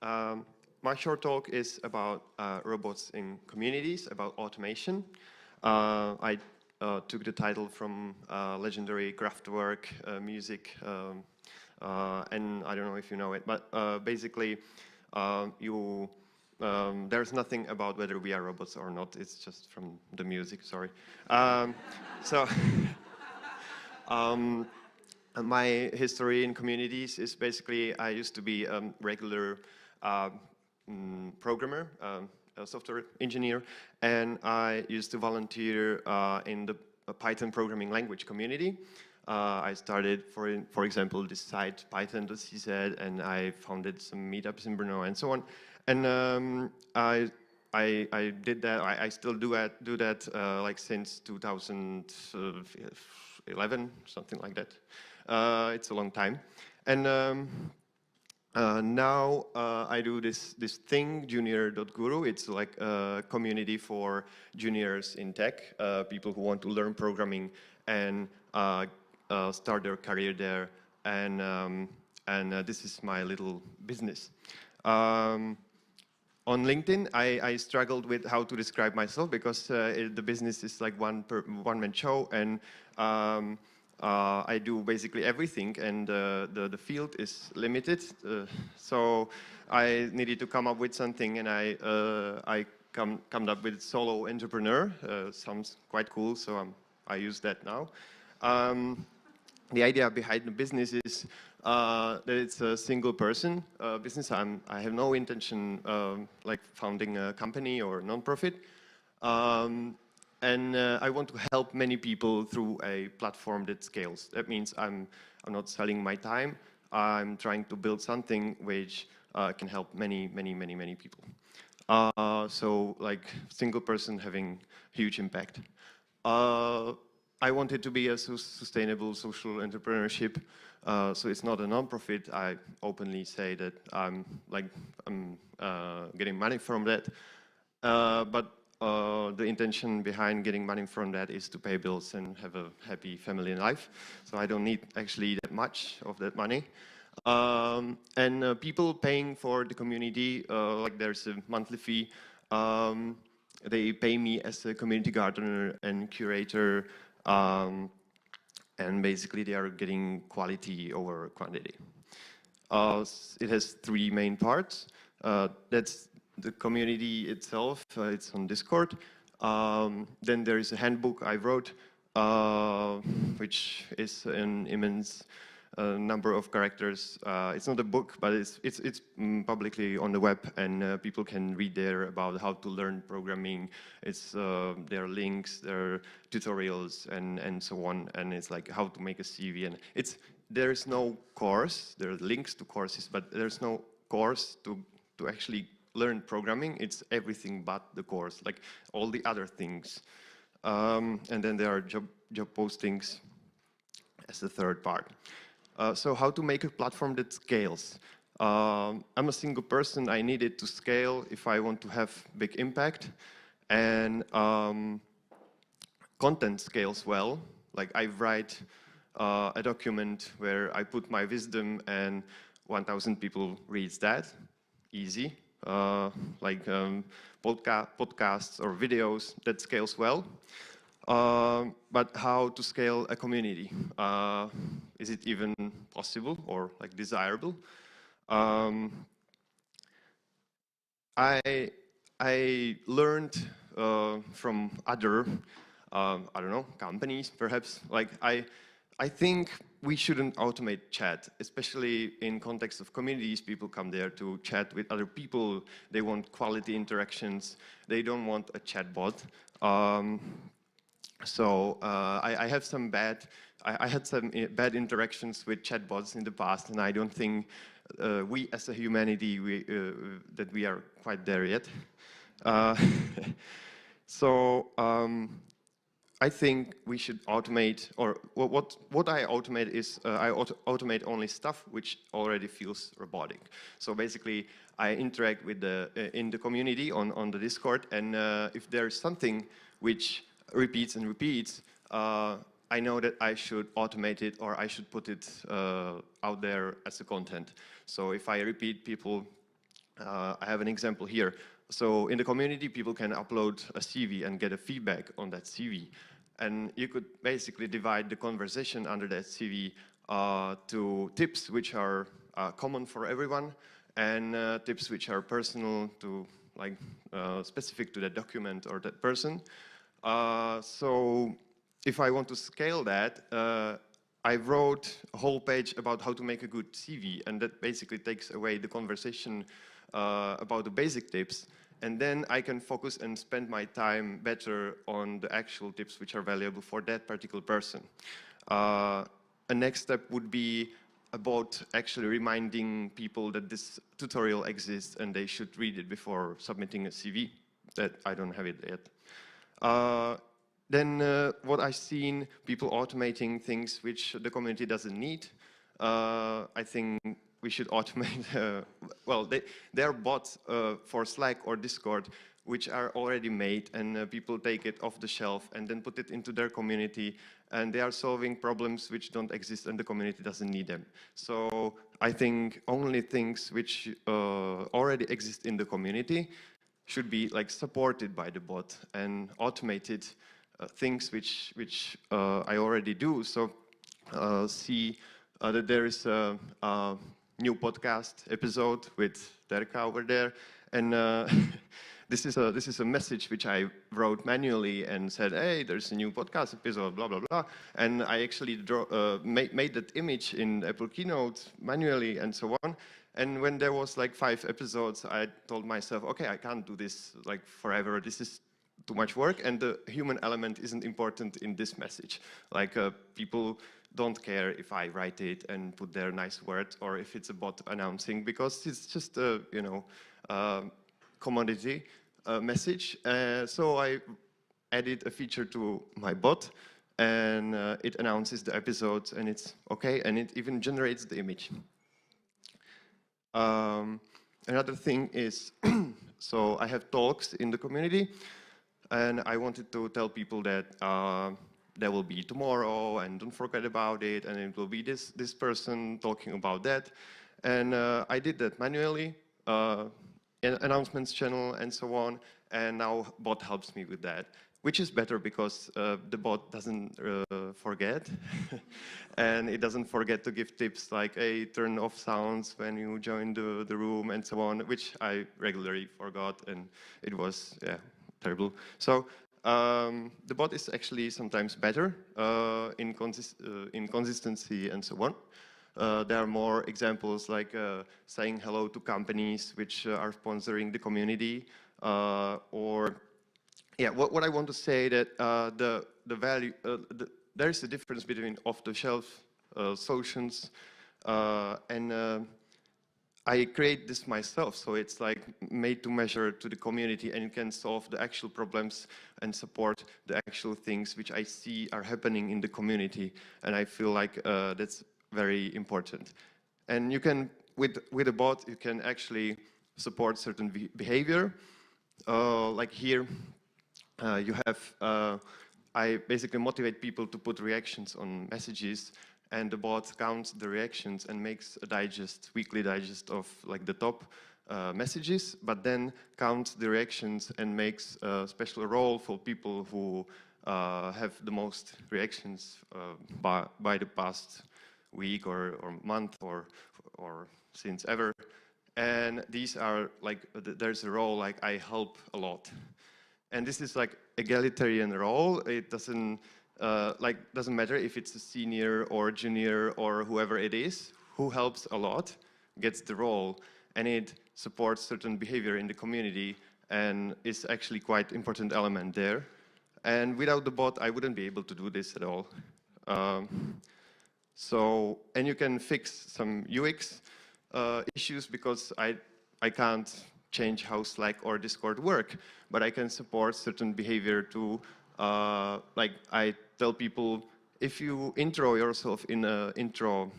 My short talk is about robots in communities, about automation. I took the title from legendary Kraftwerk music, and I don't know if you know it, but basically there's nothing about whether we are robots or not. It's just from the music, sorry. So my history in communities is basically I used to be a regular programmer, a software engineer, and I used to volunteer in the Python programming language community. I started, for example, this site Python.cz, and I founded some meetups in Brno and so on. And I did that. I still do that like since 2011, something like that. It's a long time, and now I do this thing, junior.guru. It's like a community for juniors in tech, people who want to learn programming and start their career there. And this is my little business. On LinkedIn, I struggled with how to describe myself because the business is like one-man show, and I do basically everything, and the field is limited. So I needed to come up with something, and I come up with solo entrepreneur. Sounds quite cool, so I use that now. The idea behind the business is that it's a single person business. I have no intention like founding a company or non-profit. And I want to help many people through a platform that scales. That means I'm not selling my time. I'm trying to build something which can help many people. So like single person having huge impact. I want it to be a sustainable social entrepreneurship. So it's not a non-profit. I openly say that I'm getting money from that. But the intention behind getting money from that is to pay bills and have a happy family life. So I don't need actually that much of that money. And people paying for the community, like there's a monthly fee. They pay me as a community gardener and curator. And basically they are getting quality over quantity. It has three main parts. That's the community itself. It's on Discord. Then there is a handbook I wrote, which is an immense number of characters. It's not a book, but it's publicly on the web, and people can read there about how to learn programming. There are links, there are tutorials, and so on. And it's like how to make a CV. And there's no course. There are links to courses, but there's no course to actually learn programming. It's everything but the course, like all the other things. And then there are job postings as the third part. So how to make a platform that scales? I'm a single person. I need it to scale if I want to have big impact. And content scales well. Like I write a document where I put my wisdom and 1,000 people reads that. Easy. Like podcasts or videos, that scales well. But how to scale a community? Is it even possible or like desirable? I learned from other, I don't know, companies perhaps. Like I think we shouldn't automate chat, especially in context of communities. People come there to chat with other people. They want quality interactions. They don't want a chatbot. So I have some I had some bad interactions with chatbots in the past, and I don't think we as a humanity that we are quite there yet. So I think we should automate, or what I automate is I automate only stuff which already feels robotic. So basically, I interact with in the community on the Discord, and if there's something which repeats and repeats, I know that I should automate it or I should put it out there as a content. So if I repeat, people I have an example here. So in the community, people can upload a CV and get a feedback on that CV. And you could basically divide the conversation under that CV to tips which are common for everyone, and tips which are personal to, like, specific to that document or that person. So if I want to scale that, I wrote a whole page about how to make a good CV, and that basically takes away the conversation about the basic tips, and then I can focus and spend my time better on the actual tips which are valuable for that particular person. A next step would be about actually reminding people that this tutorial exists and they should read it before submitting a CV. That I don't have it yet. Then what I've seen, people automating things which the community doesn't need. I think we should automate, well, there are bots for Slack or Discord which are already made, and people take it off the shelf and then put it into their community, and they are solving problems which don't exist and the community doesn't need them. So I think only things which already exist in the community should be like supported by the bot and automated things which I already do. So see that there is a new podcast episode with Terka over there, and this is a message which I wrote manually and said, hey, there's a new podcast episode, blah blah blah, and I actually made that image in Apple Keynote manually and so on. And when there was like 5 episodes, I told myself, okay, I can't do this like forever. This is too much work, and the human element isn't important in this message. Like people don't care if I write it and put their nice words or if it's a bot announcing, because it's just a commodity message. So I added a feature to my bot, and it announces the episodes, and it's okay, and it even generates the image. Another thing is, so I have talks in the community, and I wanted to tell people that there will be tomorrow, and don't forget about it, and it will be this person talking about that. And I did that manually, in announcements channel and so on, and now bot helps me with that, which is better because the bot doesn't forget, and it doesn't forget to give tips like, hey, turn off sounds when you join the room and so on, which I regularly forgot, and it was, yeah, terrible. So the bot is actually sometimes better in consistency and so on. There are more examples like saying hello to companies which are sponsoring the community, or yeah, what I want to say that the value, there is a difference between off-the-shelf solutions and I create this myself, so it's like made to measure to the community, and it can solve the actual problems and support the actual things which I see are happening in the community, and I feel like that's very important. And you can, with a bot, you can actually support certain behavior. Like here, you have, I basically motivate people to put reactions on messages, and the bot counts the reactions and makes a digest, weekly digest of like the top messages, but then counts the reactions and makes a special role for people who have the most reactions by the past week or month or since ever. And these are like, there's a role like I help a lot. And this is like egalitarian role. It doesn't doesn't matter if it's a senior or junior or whoever it is, who helps a lot gets the role, and it supports certain behavior in the community and is actually quite important element there. And without the bot, I wouldn't be able to do this at all. So, and you can fix some UX issues, because I can't change how Slack or Discord work, but I can support certain behavior to, like I tell people, if you intro yourself in an intro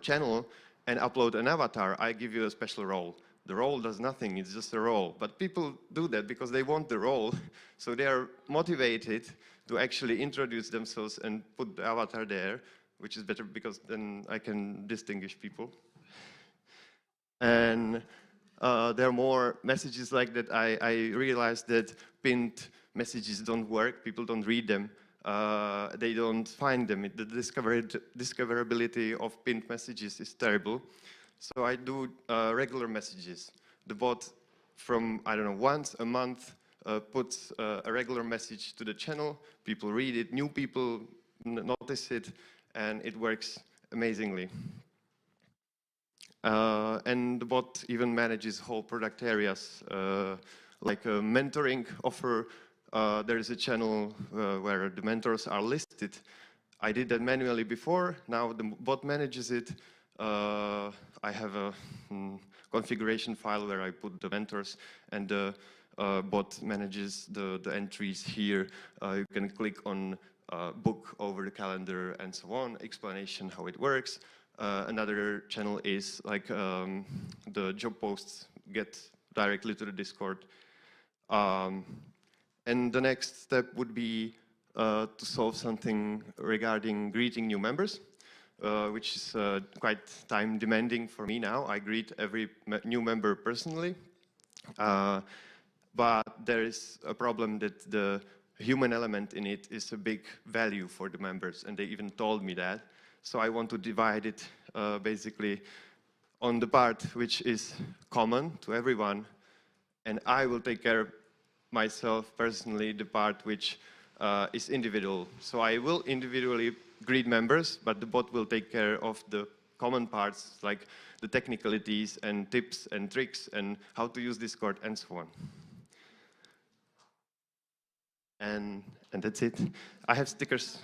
channel and upload an avatar, I give you a special role. The role does nothing, it's just a role. But people do that because they want the role, so they are motivated to actually introduce themselves and put the avatar there, which is better because then I can distinguish people. And there are more messages like that. I realized that pinned messages don't work. People don't read them. They don't find them. The discoverability of pinned messages is terrible. So I do regular messages. The bot from, I don't know, once a month puts a regular message to the channel. People read it, new people notice it, and it works amazingly. And the bot even manages whole product areas, like a mentoring offer. There is a channel where the mentors are listed. I did that manually before. Now the bot manages it. I have a configuration file where I put the mentors, and the bot manages the entries here. You can click on book over the calendar and so on, explanation how it works. Another channel is like the job posts get directly to the Discord. And the next step would be to solve something regarding greeting new members, which is quite time demanding for me now. I greet every new member personally. But there is a problem that the human element in it is a big value for the members, and they even told me that. So I want to divide it basically on the part which is common to everyone, and I will take care myself personally the part which is individual. So I will individually greet members, but the bot will take care of the common parts like the technicalities and tips and tricks and how to use Discord and so on. And that's it. I have stickers.